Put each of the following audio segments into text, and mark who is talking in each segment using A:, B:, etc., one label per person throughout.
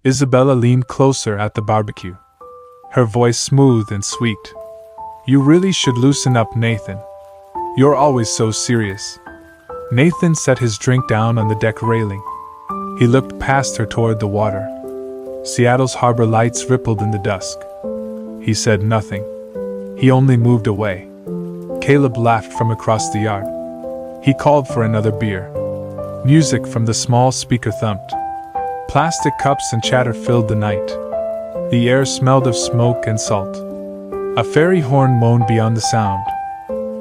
A: Isabella leaned closer at the barbecue, her voice smooth and sweet. You really should loosen up, Nathan. You're always so serious. Nathan set his drink down on the deck railing. He looked past her toward the water. Seattle's harbor lights rippled in the dusk. He said nothing. He only moved away. Caleb laughed from across the yard. He called for another beer. Music from the small speaker thumped. Plastic cups and chatter filled the night. The air smelled of smoke and salt. A fairy horn moaned beyond the sound.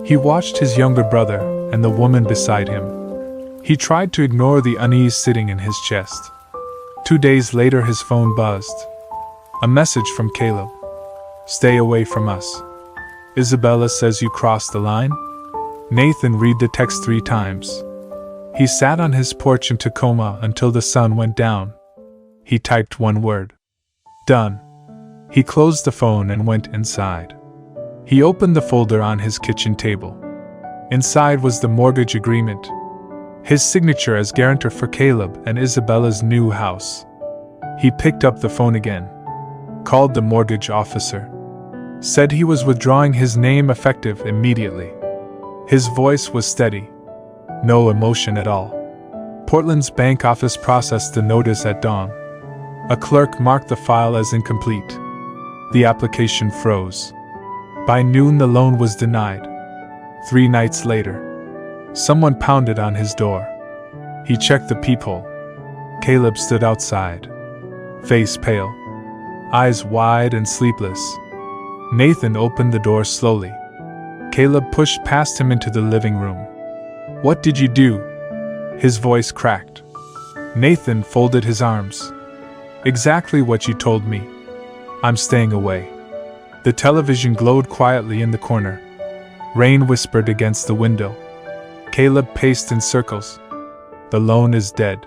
A: He watched his younger brother and the woman beside him. He tried to ignore the unease sitting in his chest. 2 days later his phone buzzed. A message from Caleb. Stay away from us. Isabella says you crossed the line? Nathan read the text 3 times. He sat on his porch in Tacoma until the sun went down. He typed 1 word. Done. He closed the phone and went inside. He opened the folder on his kitchen table. Inside was the mortgage agreement. His signature as guarantor for Caleb and Isabella's new house. He picked up the phone again. Called the mortgage officer. Said he was withdrawing his name effective immediately. His voice was steady. No emotion at all. Portland's bank office processed the notice at dawn. A clerk marked the file as incomplete. The application froze. By noon the loan was denied. 3 nights later, someone pounded on his door. He checked the peephole. Caleb stood outside. Face pale. Eyes wide and sleepless. Nathan opened the door slowly. Caleb pushed past him into the living room. What did you do? His voice cracked. Nathan folded his arms. Exactly what you told me. I'm staying away. The television glowed quietly in the corner. Rain whispered against the window. Caleb paced in circles. The loan is dead.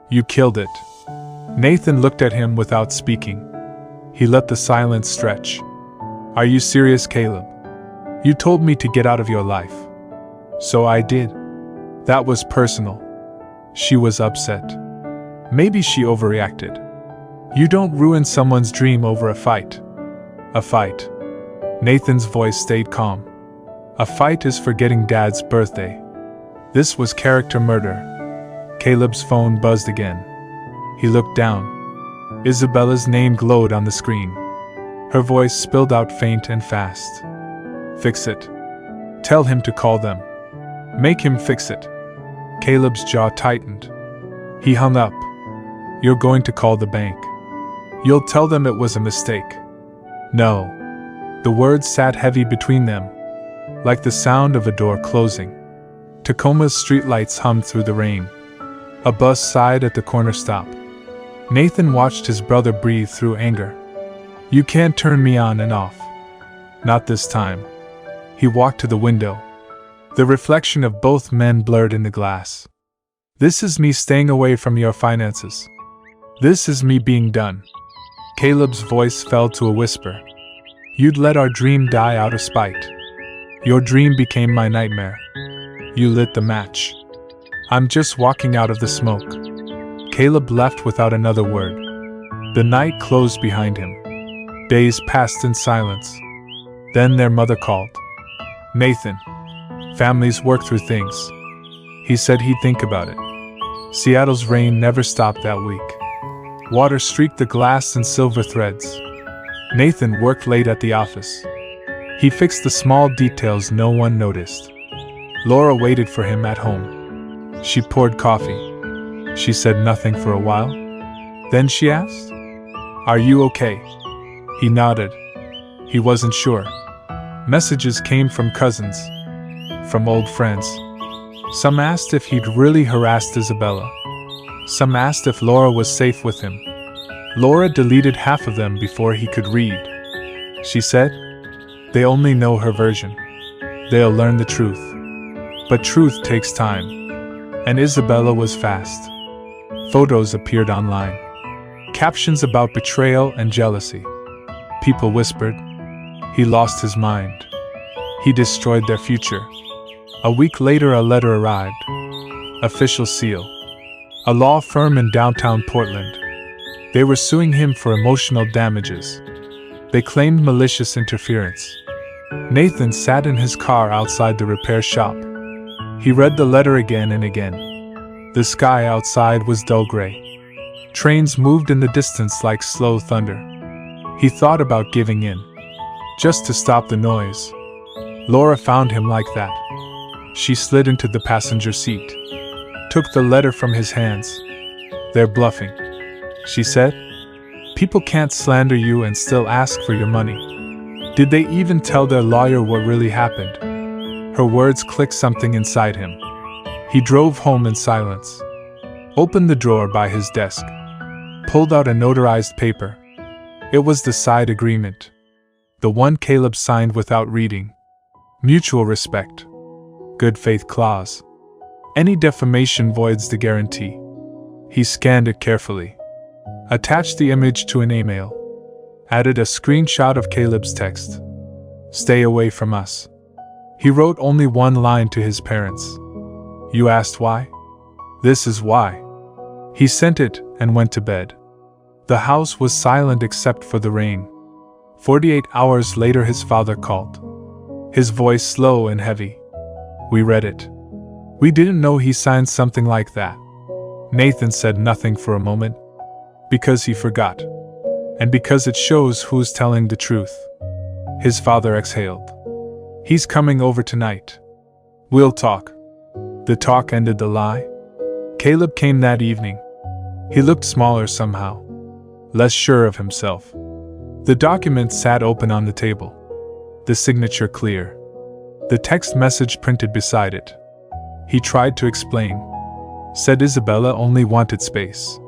A: You killed it. Nathan looked at him without speaking. He let the silence stretch. Are you serious, Caleb? You told me to get out of your life. So I did. That was personal. She was upset. Maybe she overreacted. You don't ruin someone's dream over a fight. A fight. Nathan's voice stayed calm. A fight is forgetting Dad's birthday. This was character murder. Caleb's phone buzzed again. He looked down. Isabella's name glowed on the screen. Her voice spilled out faint and fast. Fix it. Tell him to call them. Make him fix it. Caleb's jaw tightened. He hung up. You're going to call the bank. You'll tell them it was a mistake. No. The words sat heavy between them, like the sound of a door closing. Tacoma's streetlights hummed through the rain. A bus sighed at the corner stop. Nathan watched his brother breathe through anger. You can't turn me on and off. Not this time. He walked to the window. The reflection of both men blurred in the glass. This is me staying away from your finances. This is me being done. Caleb's voice fell to a whisper. You'd let our dream die out of spite. Your dream became my nightmare. You lit the match. I'm just walking out of the smoke. Caleb left without another word. The night closed behind him. Days passed in silence. Then their mother called. Nathan. Families work through things. He said he'd think about it. Seattle's rain never stopped that week. Water streaked the glass in silver threads. Nathan worked late at the office. He fixed the small details no one noticed. Laura waited for him at home. She poured coffee. She said nothing for a while. Then she asked, Are you okay? He nodded. He wasn't sure. Messages came from cousins, from old friends. Some asked if he'd really harassed Isabella. Some asked if Laura was safe with him. Laura deleted half of them before he could read. She said, They only know her version. They'll learn the truth. But truth takes time. And Isabella was fast. Photos appeared online. Captions about betrayal and jealousy. People whispered, He lost his mind. He destroyed their future. A week later a letter arrived. Official seal. A law firm in downtown Portland. They were suing him for emotional damages. They claimed malicious interference. Nathan sat in his car outside the repair shop. He read the letter again and again. The sky outside was dull gray. Trains moved in the distance like slow thunder. He thought about giving in, just to stop the noise. Laura found him like that. She slid into the passenger seat, took the letter from his hands. "They're bluffing," she said. "People can't slander you and still ask for your money." Did they even tell their lawyer what really happened? Her words clicked something inside him. He drove home in silence, opened the drawer by his desk, pulled out a notarized paper. It was the side agreement, the one Caleb signed without reading. Mutual respect. Good faith clause. Any defamation voids the guarantee. He scanned it carefully, attached the image to an email, added a screenshot of Caleb's text. "Stay away from us." He wrote only one line to his parents. "You asked why? This is why." He sent it and went to bed. The house was silent except for the rain. 48 hours later his father called, his voice slow and heavy. "We read it. We didn't know he signed something like that." Nathan said nothing for a moment, because he forgot, and because it shows who's telling the truth. His father exhaled. "He's coming over tonight. We'll talk." The talk ended the lie. Caleb came that evening. He looked smaller somehow, less sure of himself. The document sat open on the table, the signature clear, the text message printed beside it. He tried to explain. Said Isabella only wanted space.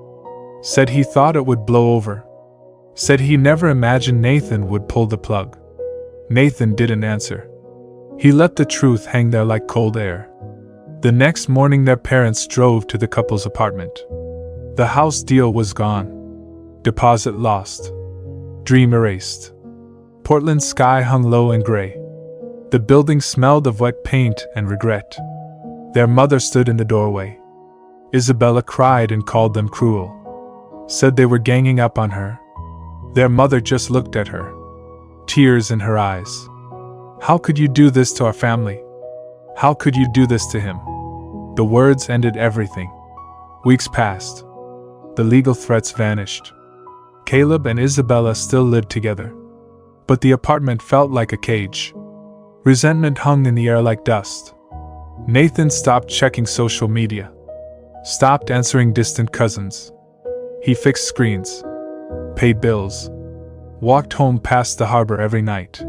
A: Said he thought it would blow over. Said he never imagined Nathan would pull the plug. Nathan didn't answer. He let the truth hang there like cold air. The next morning their parents drove to the couple's apartment. The house deal was gone. Deposit lost. Dream erased. Portland's sky hung low and gray. The building smelled of wet paint and regret. Their mother stood in the doorway. Isabella cried and called them cruel. Said they were ganging up on her. Their mother just looked at her, tears in her eyes. "How could you do this to our family? How could you do this to him?" The words ended everything. Weeks passed. The legal threats vanished. Caleb and Isabella still lived together. But the apartment felt like a cage. Resentment hung in the air like dust. Nathan stopped checking social media, stopped answering distant cousins. He fixed screens, paid bills, walked home past the harbor every night.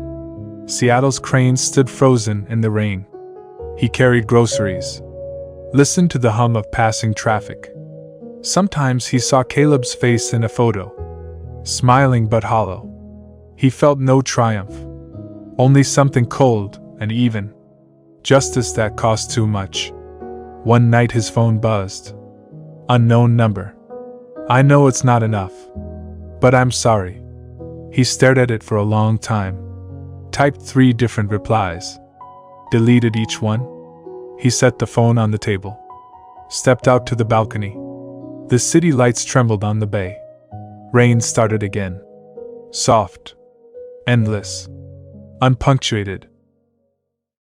A: Seattle's cranes stood frozen in the rain. He carried groceries, listened to the hum of passing traffic. Sometimes he saw Caleb's face in a photo, smiling but hollow. He felt no triumph, only something cold and even. Justice that cost too much. One night his phone buzzed. Unknown number. "I know it's not enough, but I'm sorry." He stared at it for a long time, typed 3 different replies, deleted each one. He set the phone on the table, stepped out to the balcony. The city lights trembled on the bay. Rain started again. Soft, endless, unpunctuated.